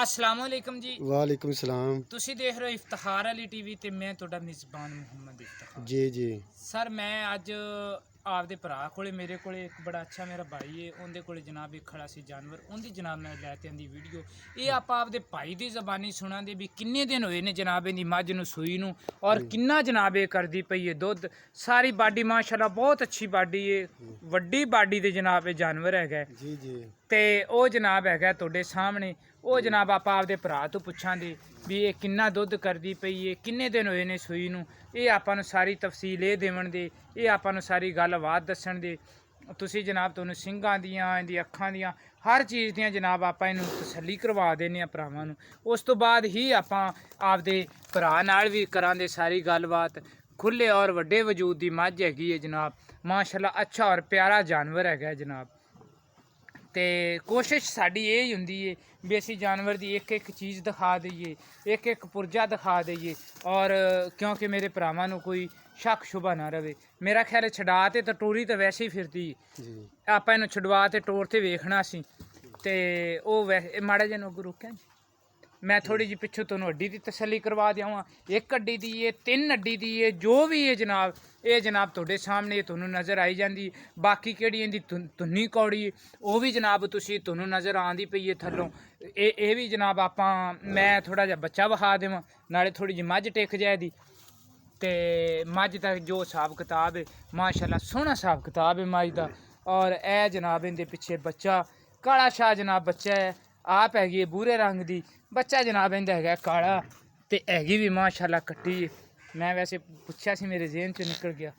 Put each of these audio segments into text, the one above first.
अस्सलाम वालेकुम जी। वालेकुम सलाम। ਤੁਸੀਂ ਦੇਖ ਰਹੇ ਹੋ ਇਫਤਿਖਾਰ ਅਲੀ ਟੀਵੀ ਤੇ ਮੈਂ ਤੁਹਾਡਾ ਮੇਜ਼ਬਾਨ ਮੁਹੰਮਦ ਇਫਤਿਖਾਰ। जी जी ਸਰ ਮੈਂ ਅੱਜ ਆਪਦੇ ਭਰਾ ਕੋਲੇ ਮੇਰੇ ਕੋਲੇ ਇੱਕ ਬੜਾ ਅੱਛਾ ਮੇਰਾ ਭਾਈ ਏ ਉਹਦੇ ਕੋਲੇ ਜਨਾਬ ਇੱਕ ਖੜਾ ਸੀ ਜਾਨਵਰ ਉਹਦੀ ਜਨਾਬ ਮੈਂ ਲੈ ਕੇ ਆਂਦੀ ਵੀਡੀਓ। ਇਹ ਆਪਾਂ ਆਪਦੇ ਭਾਈ ਦੀ ਜ਼ਬਾਨੀ ਸੁਣਾਂਦੇ ਵੀ ਕਿੰਨੇ ਦਿਨ ਹੋਏ ਨੇ ਜਨਾਬ ਇਹਦੀ ਮੱਝ ਨੂੰ ਸੂਈ ਨੂੰ ਔਰ ਕਿੰਨਾ ਜਨਾਬ ਇਹ ਕਰਦੀ ਪਈ ਏ ਦੁੱਧ। ਸਾਰੀ ਬਾਡੀ ਮਾਸ਼ਾਅੱਲਾ ਬਹੁਤ ਅੱਛੀ ਬਾਡੀ ਏ, ਵੱਡੀ ਬਾਡੀ ਦੇ ਜਨਾਬ ਇਹ ਜਾਨਵਰ ਹੈਗਾ जी जी ਤੇ ਉਹ ਜਨਾਬ ਹੈਗਾ ਤੁਹਾਡੇ ਸਾਹਮਣੇ। ਉਹ ਜਨਾਬ ਆਪਾਂ ਆਪਦੇ ਭਰਾ ਤੋਂ ਪੁੱਛਾਂਗੇ ਵੀ ਇਹ ਕਿੰਨਾ ਦੁੱਧ ਕਰਦੀ ਪਈ ਏ, ਕਿੰਨੇ ਦਿਨ ਹੋਏ ਨੇ ਸੂਈ ਨੂੰ। ਇਹ ਆਪਾਂ ਨੂੰ ਸਾਰੀ ਤਫਸੀਲ ਇਹ ਦੇਵਣ ਦੇ, ਇਹ ਆਪਾਂ ਨੂੰ ਸਾਰੀ ਗੱਲਬਾਤ ਦੱਸਣ ਦੇ। ਤੁਸੀਂ ਜਨਾਬ ਤੁਹਾਨੂੰ ਸਿੰਘਾਂ ਦੀਆਂ ਇਹਦੀ ਅੱਖਾਂ ਦੀਆਂ ਹਰ ਚੀਜ਼ ਦੀਆਂ ਜਨਾਬ ਆਪਾਂ ਇਹਨੂੰ ਤਸੱਲੀ ਕਰਵਾ ਦਿੰਦੇ ਹਾਂ ਭਰਾਵਾਂ ਨੂੰ। ਉਸ ਤੋਂ ਬਾਅਦ ਹੀ ਆਪਾਂ ਆਪਦੇ ਭਰਾ ਨਾਲ ਵੀ ਕਰਾਂਗੇ ਸਾਰੀ ਗੱਲਬਾਤ। ਖੁੱਲੇ ਔਰ ਵੱਡੇ ਵਜੂਦ ਦੀ ਮੱਝ ਹੈਗੀ ਹੈ ਜਨਾਬ, ਮਾਸ਼ਾਅੱਲਾ ਅੱਛਾ ਔਰ ਪਿਆਰਾ ਜਾਨਵਰ ਹੈਗਾ ਜਨਾਬ। ਤੇ ਕੋਸ਼ਿਸ਼ ਸਾਡੀ ਇਹ ਹੀ ਹੁੰਦੀ ਹੈ ਵੀ ਅਸੀਂ ਜਾਨਵਰ ਦੀ ਇੱਕ ਇੱਕ ਚੀਜ਼ ਦਿਖਾ ਦਈਏ, ਇੱਕ ਇੱਕ ਪੁਰਜਾ ਦਿਖਾ ਦਈਏ ਔਰ ਕਿਉਂਕਿ ਮੇਰੇ ਭਰਾਵਾਂ ਨੂੰ ਕੋਈ ਸ਼ੱਕ ਸ਼ੁਬਾ ਨਾ ਰਵੇ। ਮੇਰਾ ਖਿਆਲ ਹੈ ਛਡਾ ਤੇ ਤਾਂ ਟੋਰੀ ਤਾਂ ਵੈਸੇ ਹੀ ਫਿਰਦੀ जी ਆਪਾਂ ਇਹਨੂੰ ਛਡਵਾ ਤੇ ਟੋਰ ਤੇ ਵੇਖਣਾ ਸੀ ਤੇ ਉਹ ਵੈਸੇ ਮਾੜਾ ਜਿਹਾ ਨੂੰ ਰੁਕਿਆ ਜੀ। ਮੈਂ ਥੋੜੀ ਜਿਹੀ ਪਿੱਛੋਂ ਤੁਹਾਨੂੰ ਅੱਡੀ ਦੀ ਤਸੱਲੀ ਕਰਵਾ ਦਿਆਵਾਂ। ਇੱਕ ਅੱਡੀ ਦੀ ਏ, ਤਿੰਨ ਅੱਡੀ ਦੀ ਏ, ਜੋ ਵੀ ਹੈ ਜਨਾਬ ਇਹ ਜਨਾਬ ਤੁਹਾਡੇ ਸਾਹਮਣੇ ਤੁਹਾਨੂੰ ਨਜ਼ਰ ਆਈ ਜਾਂਦੀ। ਬਾਕੀ ਕਿਹੜੀ ਇਹਦੀ ਧੁੰਨੀ ਕੌੜੀ ਉਹ ਵੀ ਜਨਾਬ ਤੁਸੀਂ ਤੁਹਾਨੂੰ ਨਜ਼ਰ ਆਉਂਦੀ ਪਈ ਹੈ ਥੱਲੋਂ। ਇਹ ਵੀ ਜਨਾਬ ਆਪਾਂ ਮੈਂ ਥੋੜਾ ਜਿਹਾ ਬੱਚਾ ਵਿਖਾ ਦੇਵਾਂ ਨਾਲੇ ਥੋੜੀ ਜਿਹੀ ਮੱਝ ਟਿਕ ਜਾਏ ਦੀ। ਤੇ ਮੱਝ ਦਾ ਜੋ ਹਿਸਾਬ ਕਿਤਾਬ ਹੈ ਮਾਸ਼ਾਅੱਲਾ ਸੋਹਣਾ ਹਿਸਾਬ ਕਿਤਾਬ ਹੈ ਮੱਝ ਦਾ। ਔਰ ਇਹ ਜਨਾਬ ਇਹਦੇ ਪਿੱਛੇ ਬੱਚਾ ਕਾਲਾ ਸ਼ਾਹ ਜਨਾਬ ਬੱਚਾ ਹੈ, ਆਪ ਹੈਗੀ ਹੈ ਬੂਰੇ ਰੰਗ ਦੀ। ਬੱਚਾ ਜਨਾਬ ਇਹਦਾ ਹੈਗਾ ਕਾਲਾ ਤੇ ਹੈਗੀ ਵੀ ਮਾਸ਼ਾਅੱਲਾ ਕੱਟੀ। ਮੈਂ ਵੈਸੇ ਪੁੱਛਿਆ ਸੀ ਮੇਰੇ ਜ਼ਿਹਨ 'ਚ ਨਿਕਲ ਗਿਆ।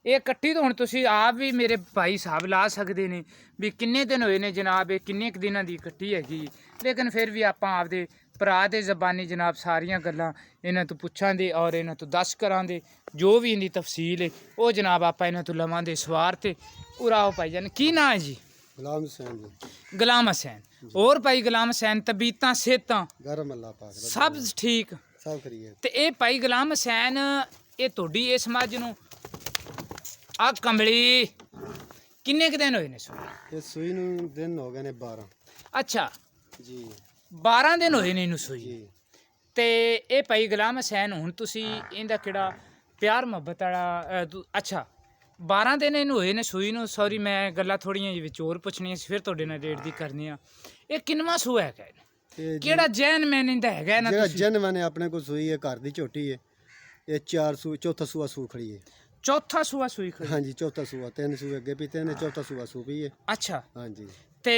ਇਹ ਕੱਟੀ ਤਾਂ ਹੁਣ ਤੁਸੀਂ ਆਪ ਵੀ ਮੇਰੇ ਭਾਈ ਸਾਹਿਬ ਲਾ ਸਕਦੇ ਨੇ ਵੀ ਕਿੰਨੇ ਦਿਨ ਹੋਏ ਨੇ ਜਨਾਬ, ਇਹ ਕਿੰਨੇ ਕੁ ਦਿਨਾਂ ਦੀ ਕੱਟੀ ਹੈਗੀ। ਲੇਕਿਨ ਫਿਰ ਵੀ ਆਪਾਂ ਆਪਦੇ ਭਰਾ ਦੇ ਜ਼ਬਾਨੀ ਜਨਾਬ ਸਾਰੀਆਂ ਗੱਲਾਂ ਇਹਨਾਂ ਤੋਂ ਪੁੱਛਾਂਗੇ ਔਰ ਇਹਨਾਂ ਤੋਂ ਦੱਸ ਕਰਾਂਗੇ ਜੋ ਵੀ ਇਹਦੀ ਤਫਸੀਲ ਹੈ ਉਹ ਜਨਾਬ ਆਪਾਂ ਇਹਨਾਂ ਤੋਂ ਲਵਾਂਗੇ ਸਵਾਰ ਤੇ ਉਰਾਓ ਭਾਈ ਜਾਨ। ਕੀ ਨਾਂ ਹੈ ਜੀ? गुलाम हुसैन जी गुलाम हुसैन। और भाई गुलाम हुसैन तबीयतां सेहतां गरम अल्लाह पाक सब ठीक सब करिए। ते ए भाई गुलाम हुसैन ये ਤੁਹਾਡੀ ਇਸ ਮੱਝ ਨੂੰ ਆ ਕੰਬਲੀ ਕਿੰਨੇ ਕੁ ਦਿਨ ਹੋਏ ਨੇ ਸੂਈ? ये सुई नूं दिन हो गए ने 12 ਅੱਛਾ जी 12 ਦਿਨ ਹੋਏ ਨੇ ਇਹਨੂੰ ਸੂਈ। जी ਤੇ ਇਹ ਭਾਈ ਗੁਲਾਮ ਹੁਸੈਨ ਹੁਣ ਤੁਸੀਂ ਇਹਦਾ ਕਿਹੜਾ ਪਿਆਰ ਮੁਹੱਬਤ ਵਾਲਾ ਅੱਛਾ 12 ਦਿਨ ਇਹਨੂੰ ਹੋਏ ਨੇ ਸੂਈ ਨੂੰ। ਸੌਰੀ ਮੈਂ ਗੱਲਾਂ ਥੋੜੀਆਂ ਜਿਹੀ ਵਿੱਚ ਹੋਰ ਪੁੱਛਣੀਆਂ ਸੀ ਫਿਰ ਤੁਹਾਡੇ ਨਾਲ ਰੇਟ ਦੀ ਕਰਨੀ ਆ। ਇਹ ਕਿੰਨਵਾਂ ਸੂਆ ਹੈਗਾ ये ਕਿਹੜਾ ਜੈਨ ਮੈਨ ਇਹਦਾ ਹੈਗਾ ਨਾ जेड़ा ਤੁਸੀਂ? जन मैंने अपने को सुई है घर दी झोटी है। ये चार सू चौथा सूआ सू खड़ी है। ਚੌਥਾ ਸੂਆ ਸੂਈ ਖੜੀ। हाँ जी चौथा सूआ तीन सूए अगे भी तीन चौथा सूआ सू भी है। ਅੱਛਾ हाँ जी ਤੇ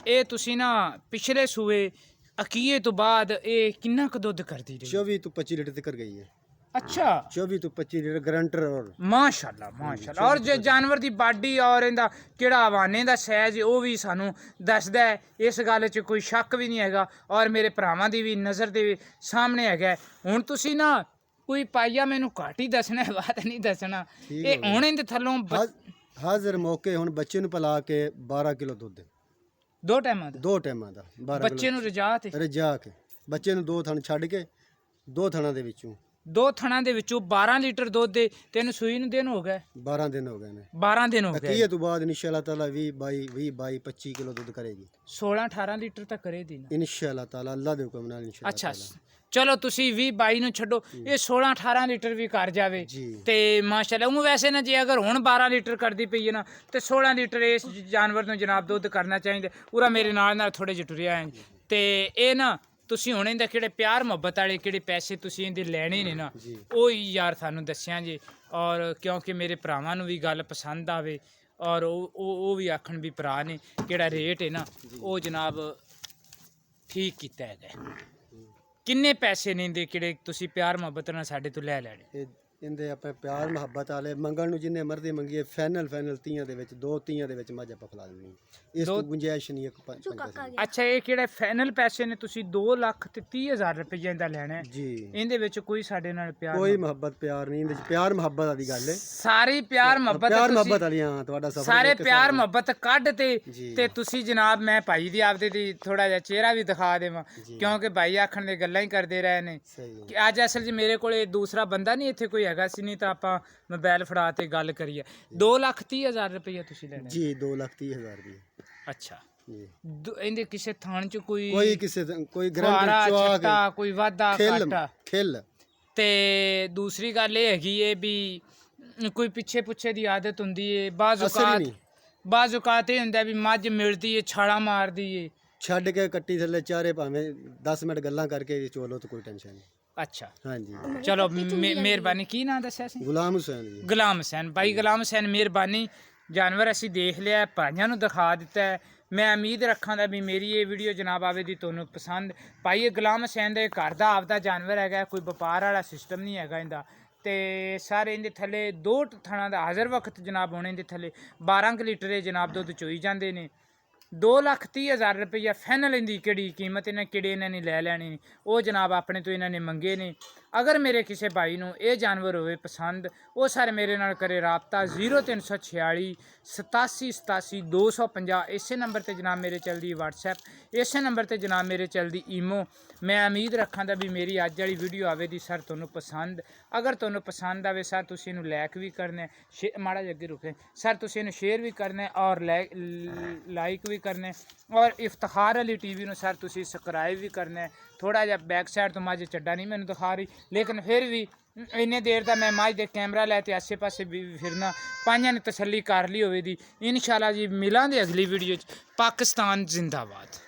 ਇਹ ਤੁਸੀਂ ਨਾ ਪਿਛਲੇ ਸੂਏ ਅਕੀਏ ਤੋਂ ਬਾਅਦ ਇਹ ਕਿੰਨਾ ਕੁ ਦੁੱਧ ਕਰਦੀ ਰਹੀ? 24 तो 25 लीटर तक गई है। ਅੱਛਾ 24 तो 25 लीटर गारंटर और ਮਾਸ਼ਾਅੱਲਾ ਮਾਸ਼ਾਅੱਲਾ। ਔਰ ਜੇ ਜਾਨਵਰ ਦੀ ਬਾਡੀ ਔਰ ਇਹਦਾ ਕਿਹੜਾ ਹਵਾਨੇ ਦਾ ਸਾਈਜ਼ ਉਹ ਵੀ ਸਾਨੂੰ ਦੱਸਦਾ ਹੈ, ਇਸ ਗੱਲ 'ਚ ਕੋਈ ਸ਼ੱਕ ਵੀ ਨਹੀਂ ਹੈਗਾ ਔਰ ਮੇਰੇ ਭਰਾਵਾਂ ਦੀ ਵੀ ਨਜ਼ਰ ਦੇ ਸਾਹਮਣੇ ਹੈਗਾ। ਹੁਣ ਤੁਸੀਂ ਨਾ ਕੋਈ ਪਾਈਆ ਮੈਨੂੰ ਘੱਟ ਹੀ ਦੱਸਣਾ ਹੈ, ਬਾਤ ਨਹੀਂ ਦੱਸਣਾ। ਠੀਕ ਇਹ ਹੁਣ ਇਹਦੇ ਥੱਲੋਂ हाजिर मौके हुण बच्चे नूं पिला के 12 किलो दुध ਦੋ ਟਾਈਮਾਂ ਦਾ दो टाइमां दा 12 ਬੱਚੇ ਨੂੰ ਰਜਾ ਤੇ ਰਜਾ ਕੇ ਬੱਚੇ ਨੂੰ 2 ਥਣ ਛੱਡ ਕੇ 2 ਥਣਾਂ ਦੇ ਵਿੱਚੋਂ ਦੋ ਥਣਾਂ ਦੇ ਵਿੱਚੋਂ 12 ਲੀਟਰ ਦੁੱਧ ਦੇ ਤੈਨੂੰ ਸੂਈ ਨੂੰ ਦਿਨ ਹੋ ਗਏ 12 ਦਿਨ ਹੋ ਗਏ ਨੇ। 12 ਦਿਨ ਹੋ ਗਏ। ਅਕੀਏ ਤੋਂ ਬਾਅਦ ਇਨਸ਼ਾਅੱਲਾ ਤਾਲਾ 20 22 25 ਕਿਲੋ ਦੁੱਧ ਕਰੇਗੀ। 16 18 ਲੀਟਰ ਤਾਂ ਕਰੇ ਦੀ ਨਾ। ਇਨਸ਼ਾਅੱਲਾ ਤਾਲਾ ਅੱਲਾ ਦੇ ਹੁਕਮ ਨਾਲ ਇਨਸ਼ਾਅੱਲਾ ਅੱਛਾ ਤਾਲਾ। ਚਲੋ ਤੁਸੀਂ 20 22 ਨੂੰ ਛੱਡੋ, ਇਹ 16 18 ਲੀਟਰ ਵੀ ਕਰ ਜਾਵੇ ਜੀ ਤੇ ਮਾਸ਼ਾਅੱਲਾ। ਉਹ ਵੈਸੇ ਨਾ ਜੇ ਅਗਰ ਹੁਣ 12 ਲੀਟਰ ਕਰਦੀ ਪਈ ਹੈ ਨਾ ਤੇ 16 ਲੀਟਰ ਇਸ ਜਾਨਵਰ ਨੂੰ ਜਨਾਬ ਦੁੱਧ ਕਰਨਾ ਚਾਹੀਦਾ। ਪੂਰਾ ਮੇਰੇ ਨਾਲ ਥੋੜੇ ਜਿਹੇ ਟੁਰਿਆ ਹੈ ਤੇ ਇਹ ਨਾ ਤੁਸੀਂ ਹੁਣ ਇਹਦਾ ਕਿਹੜੇ ਪਿਆਰ ਮੁਹੱਬਤ ਵਾਲੇ ਕਿਹੜੇ ਪੈਸੇ ਤੁਸੀਂ ਇਹਦੇ ਲੈਣੇ ਨੇ ਨਾ ਜੀ ਉਹ ਹੀ ਯਾਰ ਸਾਨੂੰ ਦੱਸਿਆ ਜੀ। ਔਰ ਕਿਉਂਕਿ ਮੇਰੇ ਭਰਾਵਾਂ ਨੂੰ ਵੀ ਗੱਲ ਪਸੰਦ ਆਵੇ ਔਰ ਉਹ ਵੀ ਆਖਣ ਵੀ ਭਰਾ ਨੇ ਕਿਹੜਾ ਰੇਟ ਹੈ ਨਾ ਉਹ ਜਨਾਬ ਠੀਕ ਕੀਤਾ ਹੈਗਾ। ਕਿੰਨੇ ਪੈਸੇ ਨੇ ਇਹਦੇ ਕਿਹੜੇ ਤੁਸੀਂ ਪਿਆਰ ਮੁਹੱਬਤ ਨਾਲ ਸਾਡੇ ਤੋਂ ਲੈ ਲੈਣੇ? ਇਹ ਇਹਦੇ ਆਪਣੇ ਪਿਆਰ ਮੁਹੱਬਤ ਵਾਲੇ ਮੰਗਣ ਨੂੰ ਜਿੰਨੇ ਮਰਜ਼ੀ ਮੰਗੀਏ ਫਾਈਨਲ 30 ਦੇ ਵਿੱਚ 2 ਦੇ ਵਿੱਚ ਮੱਝ ਆਪਾਂ ਖਿਲਾ ਦੇਣੀ। ਇਸ ਤੋਂ ਗੁੰਜਾਇਸ਼ ਨਹੀਂ ਇੱਕ 5 ਅੱਛਾ ਇਹ ਕਿਹੜੇ ਫਾਈਨਲ ਪੈਸੇ ਨੇ ਤੁਸੀਂ 2,30,000 ਰੁਪਏ ਦਾ ਲੈਣਾ ਹੈ? ਜੀ ਇਹਦੇ ਵਿੱਚ ਕੋਈ ਸਾਡੇ ਨਾਲ ਪਿਆਰ ਕੋਈ ਮੁਹੱਬਤ ਪਿਆਰ ਨਹੀਂ ਇਹਦੇ ਚ ਪਿਆਰ ਮੁਹੱਬਤ ਵਾਲੀ ਗੱਲ ਹੈ। ਸਾਰੀ ਪਿਆਰ ਮੁਹੱਬਤ ਪਿਆਰ ਤੁਸੀਂ ਮੁਹੱਬਤ ਵਾਲੀਆਂ ਤੁਹਾਡਾ ਸਫਰ ਸਾਰੇ ਪਿਆਰ ਮੁਹੱਬਤ ਕੱਢ ਜੀ। ਤੇ ਤੁਸੀਂ ਜਨਾਬ ਮੈਂ ਭਾਈ ਦੀ ਆਪਦੇ ਦੀ ਥੋੜਾ ਜਿਹਾ ਚਿਹਰਾ ਵੀ ਦਿਖਾ ਦੇਵਾਂ ਕਿਉਂਕਿ ਭਾਈ ਆਖਣ ਦੇ ਗੱਲਾਂ ਹੀ ਕਰਦੇ ਰਹੇ ਨੇ ਸਹੀ ਹੈ। ਕਿ ਅੱਜ ਅਸਲ 'ਚ ਮੇਰੇ ਕੋਲੇ ਦੂਸਰਾ ਬੰਦਾ ਨਹੀਂ ਇੱਥੇ ਕੋਈ ਹੈਗਾ ਸੀ, ਨਹੀਂ ਤਾਂ ਆਪਾਂ ਮੋਬਾਈਲ ਫੜਾ ਤੇ ਗੱਲ ਕਰੀਏ। 2,30,000 ਰੁਪਏ ਤੁਸੀਂ ਲੈਣਾ? ਜੀ 2,30,000 ਦੀ। ਅੱਛਾ ਜੀ ਇਹਦੇ ਕਿਸੇ ਥਾਣ ਚ ਕੋਈ ਕੋਈ ਫੁਆਰਾ, ਗਰੰਟ ਚਵਾ ਛੱਟਾ, ਕੋਈ ਵਾਧਾ ਖਿੱਲ ਘਾਟਾ? ਖਿੱਲ ਤੇ ਦੂਸਰੀ ਗੱਲ ਇਹ ਹੈਗੀ ਏ ਵੀ ਕੋਈ ਪਿੱਛੇ ਪੁੱਛੇ ਦੀ ਆਦਤ ਹੁੰਦੀ ਏ, ਅਸਰ ਹੀ ਨਹੀਂ। ਬਾਜ਼ ਔਕਾਤ ਇਹ ਹੁੰਦਾ ਵੀ ਮੱਝ ਮਿਲਦੀ ਏ ਛਾਲਾ ਮਾਰਦੀ ਏ। ਛੱਡ ਕੇ ਕੱਟੀ ਥੱਲੇ ਚਾਰੇ ਭਾਵੇਂ 10 ਮਿੰਟ ਗੱਲਾਂ ਕਰਕੇ ਚੋਲੋ ਤਾਂ ਕੋਈ ਟੈਨਸ਼ਨ ਨਹੀਂ। ਅੱਛਾ ਹਾਂਜੀ ਚਲੋ ਮਿਹਰਬਾਨੀ। ਕੀ ਨਾਂ ਦੱਸਿਆ ਸੀ? ਗੁਲਾਮ ਹੁਸੈਨ ਜੀ। ਗੁਲਾਮ ਹੁਸੈਨ ਭਾਈ, ਗੁਲਾਮ ਹੁਸੈਨ ਮਿਹਰਬਾਨੀ। ਜਾਨਵਰ ਅਸੀਂ ਦੇਖ ਲਿਆ, ਭਾਈਆਂ ਨੂੰ ਦਿਖਾ ਦਿੱਤਾ ਹੈ। ਮੈਂ ਉਮੀਦ ਰੱਖਾਂਗਾ ਵੀ ਮੇਰੀ ਇਹ ਵੀਡੀਓ ਜਨਾਬ ਆਵੇ ਦੀ ਤੁਹਾਨੂੰ ਪਸੰਦ। ਭਾਈ ਇਹ ਗੁਲਾਮ ਹੁਸੈਨ ਦੇ ਘਰ ਦਾ ਆਪਦਾ ਜਾਨਵਰ ਹੈਗਾ, ਕੋਈ ਵਪਾਰ ਵਾਲਾ ਸਿਸਟਮ ਨਹੀਂ ਹੈਗਾ ਇਹਦਾ। ਤੇ ਸਾਰੇ ਇਹਦੇ ਥੱਲੇ 2 ਥਣਾ ਦਾ ਹਾਜ਼ਰ ਵਕਤ ਜਨਾਬ ਹੋਣੇ, ਇਹਦੇ ਥੱਲੇ 12 ਕੁ ਲੀਟਰ ਜਨਾਬ ਦੁੱਧ ਚੋਈ ਜਾਂਦੇ ਨੇ। 2,30,000 ਰੁਪਈਆ ਫਾਈਨਲ ਇਹਦੀ ਕਿਹੜੀ ਕੀਮਤ ਇਹਨਾਂ ਨੇ ਲੈ ਲੈਣੀ ਨੇ, ਉਹ ਜਨਾਬ ਆਪਣੇ ਤੋਂ ਇਹਨਾਂ ਨੇ ਮੰਗੇ ਨੇ। ਅਗਰ ਮੇਰੇ ਕਿਸੇ ਭਾਈ ਨੂੰ ਇਹ ਜਾਨਵਰ ਹੋਵੇ ਪਸੰਦ, ਉਹ ਸਰ ਮੇਰੇ ਨਾਲ ਕਰੇ ਰਾਬਤਾ 0346 87 87 250। ਇਸੇ ਨੰਬਰ ਤੇ ਜਨਾਬ ਮੇਰੇ ਚੱਲਦੀ WhatsApp, ਇਸੇ ਨੰਬਰ ਤੇ ਜਨਾਬ ਮੇਰੇ ਚੱਲਦੀ ਈਮੋ। ਮੈਂ ਉਮੀਦ ਰੱਖਾਂਗਾ ਵੀ ਮੇਰੀ ਅੱਜ ਵਾਲੀ ਵੀਡੀਓ ਆਵੇ ਦੀ ਸਰ ਤੁਹਾਨੂੰ ਪਸੰਦ। ਅਗਰ ਤੁਹਾਨੂੰ ਪਸੰਦ ਆਵੇ ਸਰ ਤੁਸੀਂ ਇਹਨੂੰ ਲਾਈਕ ਵੀ ਕਰਨਾ, ਮਾੜਾ ਜਿਹਾ ਅੱਗੇ ਰੁਕੇ ਸਰ, ਤੁਸੀਂ ਇਹਨੂੰ ਸ਼ੇਅਰ ਵੀ ਕਰਨਾ ਔਰ ਲਾਈਕ ਵੀ ਕਰਨਾ, ਔਰ ਇਫਤਿਖਾਰ ਅਲੀ TV ਨੂੰ ਸਰ ਤੁਸੀਂ ਸਬਸਕ੍ਰਾਈਬ ਵੀ ਕਰਨਾ। ਥੋੜਾ ਜਿਹਾ ਬੈਕ ਸਾਈਡ ਤੋਂ ਮੱਝ ਚੱਡਾ ਨਹੀਂ ਮੈਨੂੰ ਦਿਖਾ ਰਹੀ, ਲੇਕਿਨ ਫਿਰ ਵੀ ਇੰਨੇ ਦੇਰ ਦਾ ਮੈਂ ਮੱਝ ਦੇ ਕੈਮਰਾ ਲੈ ਤੇ ਆਸੇ ਪਾਸੇ ਵੀ ਫਿਰਨਾ, ਪਾਈਆਂ ਨੇ ਤਸੱਲੀ ਕਰ ਲਈ ਹੋਵੇ ਦੀ। ਇਨਸ਼ਾਅੱਲਾ ਜੀ ਮਿਲਾਂਗੇ ਅਗਲੀ ਵੀਡੀਓ 'ਚ। ਪਾਕਿਸਤਾਨ ਜ਼ਿੰਦਾਬਾਦ।